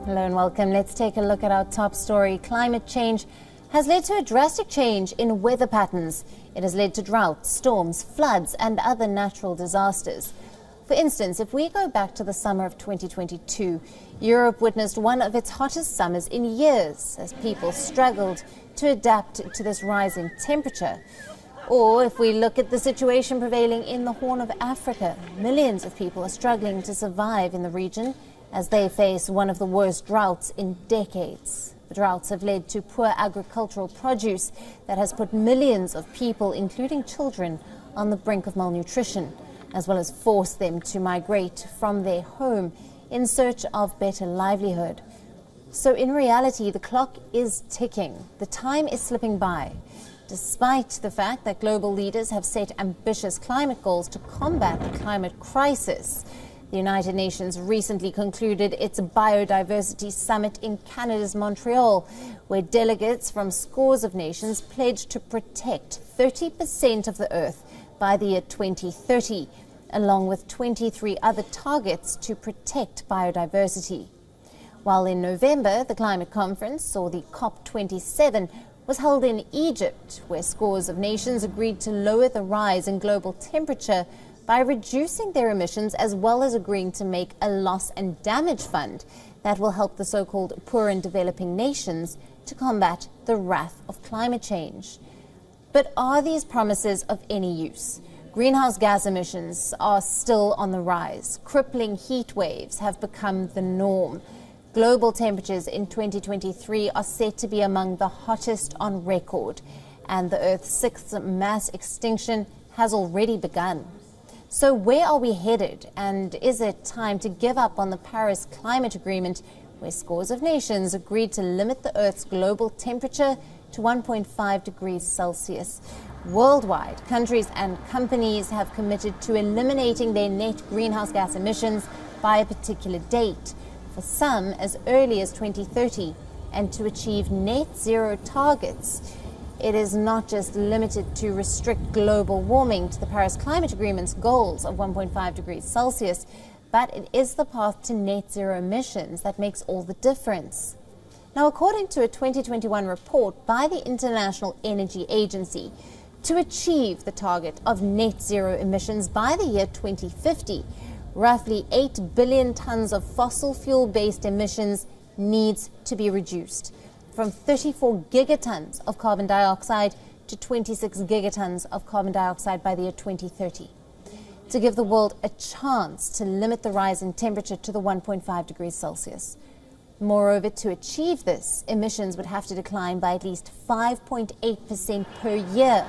Hello and welcome. Let's take a look at our top story. Climate change has led to a drastic change in weather patterns. It has led to droughts, storms, floods and other natural disasters. For instance, if we go back to the summer of 2022, Europe witnessed one of its hottest summers in years as people struggled to adapt to this rising temperature. Or if we look at the situation prevailing in the Horn of Africa, millions of people are struggling to survive in the region as they face one of the worst droughts in decades. The droughts have led to poor agricultural produce that has put millions of people, including children, on the brink of malnutrition, as well as forced them to migrate from their home in search of better livelihood. So in reality, the clock is ticking. The time is slipping by. Despite the fact that global leaders have set ambitious climate goals to combat the climate crisis, the United Nations recently concluded its Biodiversity Summit in Canada's Montreal, where delegates from scores of nations pledged to protect 30% of the Earth by the year 2030, along with 23 other targets to protect biodiversity. While in November, the climate conference, or the COP27, was held in Egypt, where scores of nations agreed to lower the rise in global temperature by reducing their emissions, as well as agreeing to make a loss and damage fund that will help the so-called poor and developing nations to combat the wrath of climate change. But are these promises of any use? Greenhouse gas emissions are still on the rise. Crippling heat waves have become the norm. Global temperatures in 2023 are set to be among the hottest on record, and the Earth's sixth mass extinction has already begun. So where are we headed, and is it time to give up on the Paris Climate Agreement, where scores of nations agreed to limit the Earth's global temperature to 1.5 degrees Celsius? Worldwide, countries and companies have committed to eliminating their net greenhouse gas emissions by a particular date, for some as early as 2030, and to achieve net zero targets. It is not just limited to restrict global warming to the Paris Climate Agreement's goals of 1.5 degrees Celsius, but it is the path to net zero emissions that makes all the difference. Now, according to a 2021 report by the International Energy Agency, to achieve the target of net zero emissions by the year 2050, roughly 8 billion tons of fossil fuel-based emissions needs to be reduced, from 34 gigatons of carbon dioxide to 26 gigatons of carbon dioxide by the year 2030, to give the world a chance to limit the rise in temperature to the 1.5 degrees Celsius. Moreover, to achieve this, emissions would have to decline by at least 5.8% per year.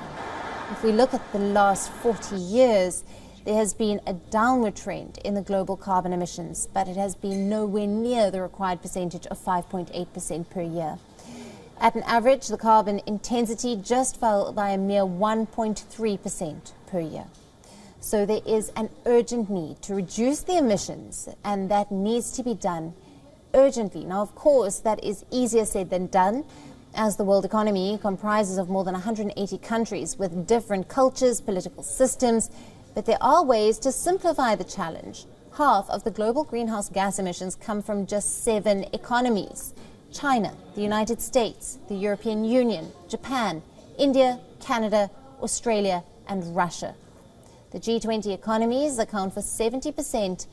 If we look at the last 40 years, there has been a downward trend in the global carbon emissions, but it has been nowhere near the required percentage of 5.8% per year. At an average, the carbon intensity just fell by a mere 1.3% per year. So there is an urgent need to reduce the emissions, and that needs to be done urgently. Now, of course, that is easier said than done, as the world economy comprises of more than 180 countries with different cultures, political systems, but there are ways to simplify the challenge. Half of the global greenhouse gas emissions come from just 7 economies: China, the United States, the European Union, Japan, India, Canada, Australia, and Russia. The G20 economies account for 70%.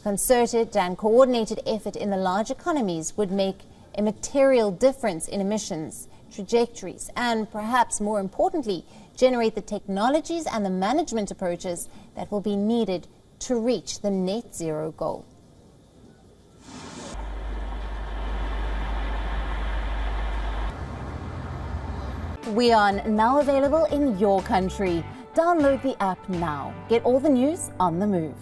Concerted and coordinated effort in the large economies would make a material difference in emissions trajectories, and perhaps more importantly, generate the technologies and the management approaches that will be needed to reach the net zero goal. WION, now available in your country. Download the app now. Get all the news on the move.